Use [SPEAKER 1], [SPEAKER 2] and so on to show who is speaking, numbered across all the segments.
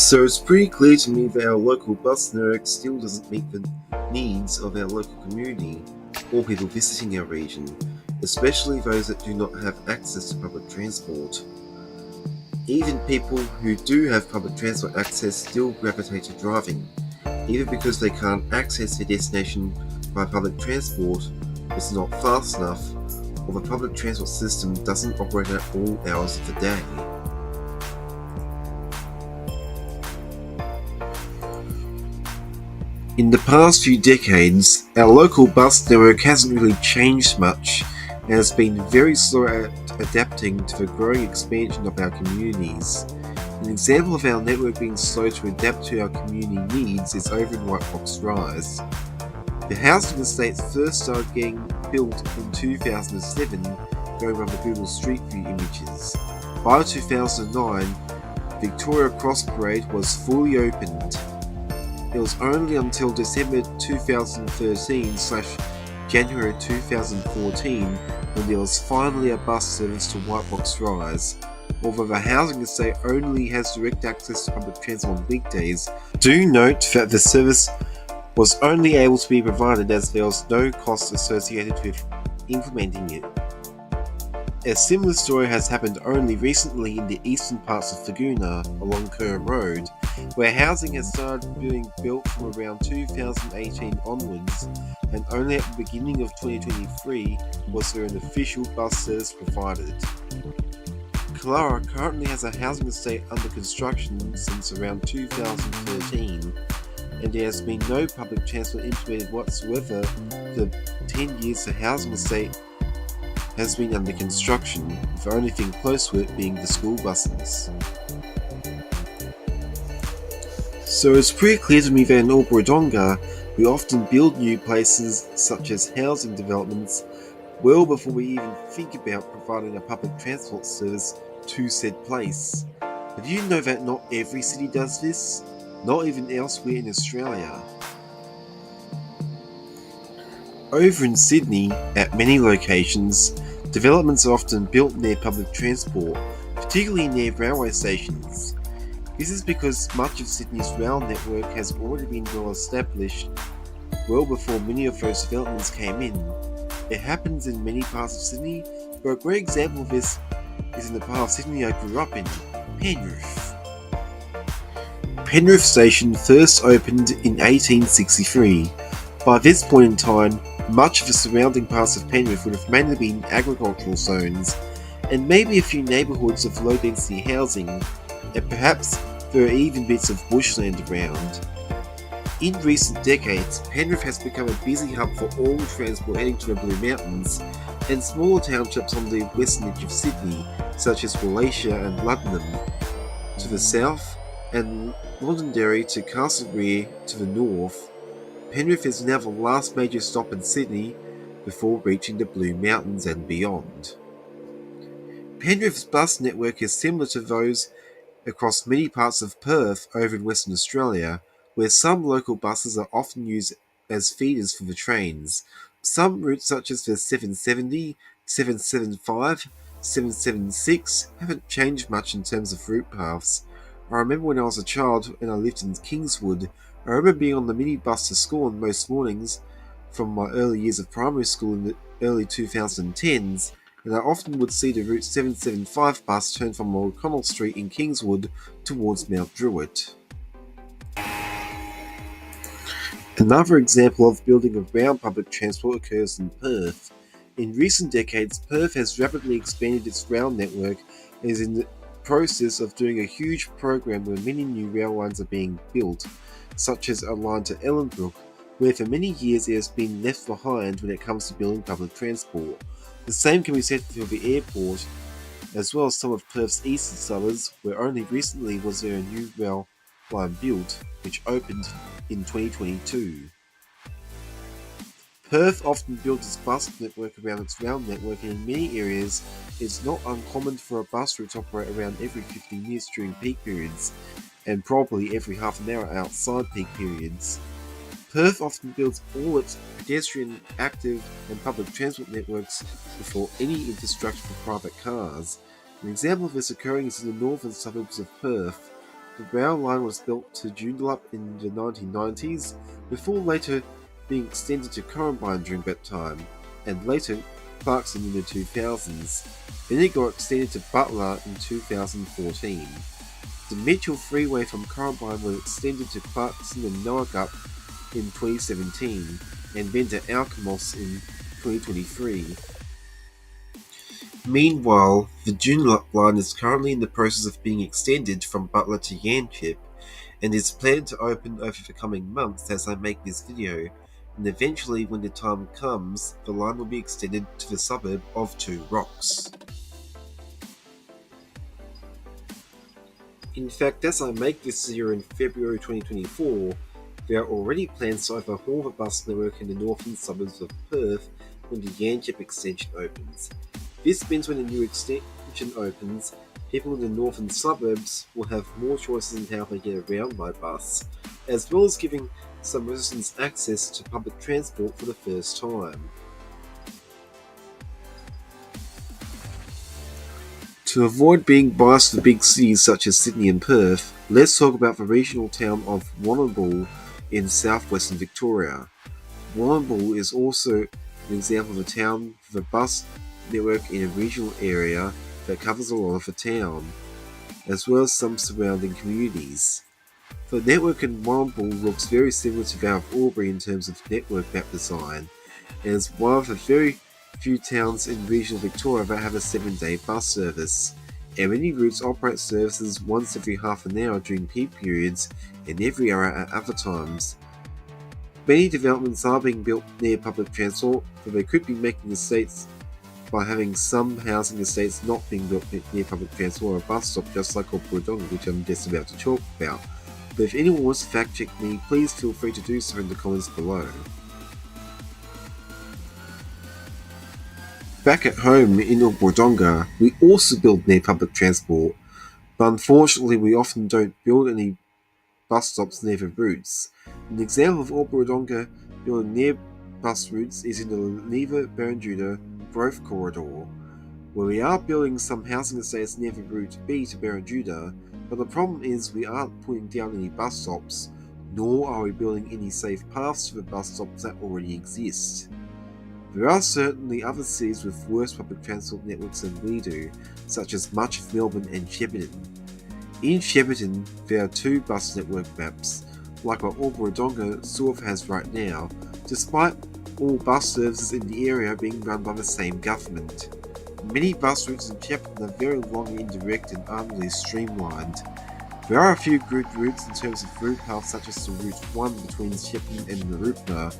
[SPEAKER 1] So it's pretty clear to me that our local bus network still doesn't meet the needs of our local community or people visiting our region, especially those that do not have access to public transport. Even people who do have public transport access still gravitate to driving, either because they can't access their destination by public transport, it's not fast enough, or the public transport system doesn't operate at all hours of the day. In the past few decades, our local bus network hasn't really changed much and has been very slow at adapting to the growing expansion of our communities. An example of our network being slow to adapt to our community needs is over in White Fox Rise. The housing estates first started getting built in 2007, going by the Google Street View images. By 2009, Victoria Cross Parade was fully opened. It was only until December 2013/January 2014 when there was finally a bus service to White Fox Rise. Although the housing estate only has direct access to public transport on weekdays, do note that the service was only able to be provided as there was no cost associated with implementing it. A similar story has happened only recently in the eastern parts of Laguna along Kerr Road, where housing has started being built from around 2018 onwards, and only at the beginning of 2023 was there an official bus service provided. Clara currently has a housing estate under construction since around 2013, and there has been no public transport implemented whatsoever for the 10 years the housing estate has been under construction, with the only thing close to it being the school buses. So it's pretty clear to me that in Albury Wodonga, we often build new places such as housing developments well before we even think about providing a public transport service to said place. But do you know that not every city does this? Not even elsewhere in Australia. Over in Sydney, at many locations, developments are often built near public transport, particularly near railway stations. This is because much of Sydney's rail network has already been well established well before many of those developments came in. It happens in many parts of Sydney, but a great example of this is in the part of Sydney I grew up in, Penrith. Penrith Station first opened in 1863. By this point in time, much of the surrounding parts of Penrith would have mainly been agricultural zones, and maybe a few neighbourhoods of low-density housing, and perhaps there are even bits of bushland around. In recent decades, Penrith has become a busy hub for all transport heading to the Blue Mountains, and smaller townships on the western edge of Sydney, such as Wallachia and Luddenham, to the south, and Londonderry to Castlereagh to the north. Penrith is now the last major stop in Sydney before reaching the Blue Mountains and beyond. Penrith's bus network is similar to those across many parts of Perth over in Western Australia, where some local buses are often used as feeders for the trains. Some routes such as the 770, 775, 776 haven't changed much in terms of route paths. I remember when I was a child and I lived in Kingswood, I remember being on the minibus to school on most mornings from my early years of primary school in the early 2010s, and I often would see the Route 775 bus turn from O'Connell Street in Kingswood towards Mount Druitt. Another example of building around public transport occurs in Perth. In recent decades, Perth has rapidly expanded its rail network and is in the process of doing a huge program where many new rail lines are being built, such as a line to Ellenbrook, where for many years it has been left behind when it comes to building public transport. The same can be said for the airport, as well as some of Perth's eastern suburbs, where only recently was there a new rail line built, which opened in 2022. Perth often builds its bus network around its rail network, and in many areas it's not uncommon for a bus route to operate around every 15 minutes during peak periods, and probably every half an hour outside peak periods. Perth often builds all its pedestrian, active and public transport networks before any infrastructure for private cars. An example of this occurring is in the northern suburbs of Perth, The rail line was built to Joondalup in the 1990s, before later being extended to Currumbine during that time, and later Clarkson in the 2000s. Then it got extended to Butler in 2014. The Mitchell Freeway from Currumbine was extended to Clarkson and Noagup in 2017, and then to Alkimos in 2023. Meanwhile, the Joondalup line is currently in the process of being extended from Butler to Yanchep, and is planned to open over the coming months as I make this video, and eventually when the time comes, the line will be extended to the suburb of Two Rocks. In fact, as I make this video in February 2024, there are already plans to overhaul the bus network in the northern suburbs of Perth when the Yanchep extension opens. This means when the new extension opens, people in the northern suburbs will have more choices in how they get around by bus, as well as giving some residents access to public transport for the first time. To avoid being biased to the big cities such as Sydney and Perth, let's talk about the regional town of Warrnambool in southwestern Victoria. Warrnambool is also an example of a town with a bus network in a regional area that covers a lot of the town, as well as some surrounding communities. The network in Warrnambool looks very similar to that of Albury in terms of network map design, and is one of the very few towns in regional Victoria that have a 7-day bus service, and many routes operate services once every half an hour during peak periods and every hour at other times. Many developments are being built near public transport, but they could be making estates by having some housing estates not being built near public transport or a bus stop, just like Wodonga, which I'm just about to talk about. But if anyone wants to fact check me, please feel free to do so in the comments below. Back at home in Wodonga, we also build near public transport, but unfortunately we often don't build any bus stops near the routes. An example of Wodonga building near bus routes is in the Lever-Barranduda Growth Corridor, where we are building some housing estates near the route B to Barranduda, but the problem is we aren't putting down any bus stops, nor are we building any safe paths to the bus stops that already exist. There are certainly other cities with worse public transport networks than we do, such as much of Melbourne and Shepparton. In Shepparton, there are 2 bus network maps, like what Wodonga sort of has right now, despite all bus services in the area being run by the same government. Many bus routes in Shepparton are very long and indirect and aren't really streamlined. There are a few good routes in terms of route paths, such as the Route 1 between Shepparton and Mooroopna,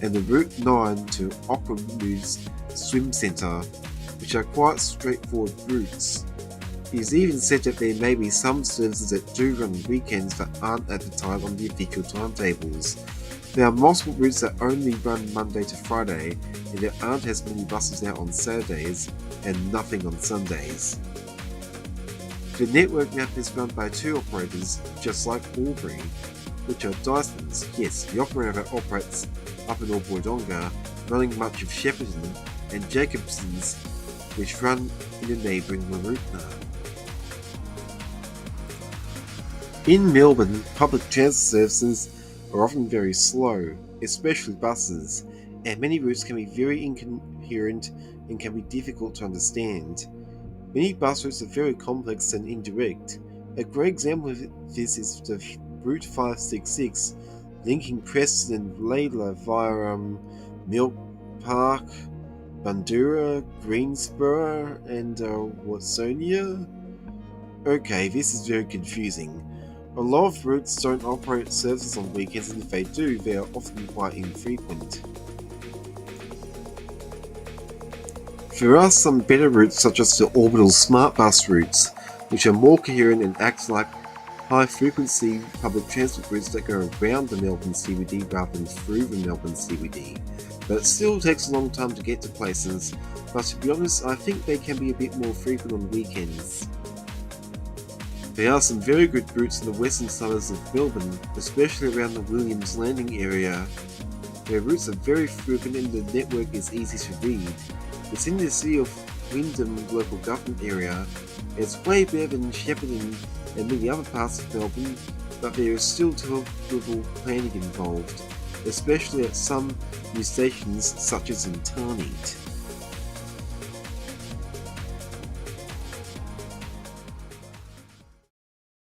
[SPEAKER 1] and the Route 9 to Ockeroo's Swim Centre, which are quite straightforward routes. It is even said that there may be some services that do run weekends that aren't advertised on the official timetables. There are multiple routes that only run Monday to Friday, and there aren't as many buses out on Saturdays, and nothing on Sundays. The network map is run by 2 operators, just like Albury, which are Dysons. Yes, the operator that operates up in Wodonga, running much of Shepparton, and Jacobson's, which run in the neighbouring Mooroopna. In Melbourne, public transit services are often very slow, especially buses, and many routes can be very incoherent and can be difficult to understand. Many bus routes are very complex and indirect. A great example of this is the Route 566, linking Preston and Layla via Milk Park, Bundoora, Greensborough, and Watsonia? Okay, this is very confusing. A lot of routes don't operate services on weekends, and if they do, they are often quite infrequent. There are some better routes, such as the Orbital Smart Bus routes, which are more coherent and act like high-frequency public transport routes that go around the Melbourne CBD rather than through the Melbourne CBD. But it still takes a long time to get to places, but to be honest, I think they can be a bit more frequent on weekends. There are some very good routes in the western suburbs of Melbourne, especially around the Williams Landing area. Their routes are very frequent and the network is easy to read. It's in the city of Wyndham local government area. It's way better than Shepparton and many other parts of Melbourne, but there is still terrible planning involved, especially at some new stations such as in Tarneit.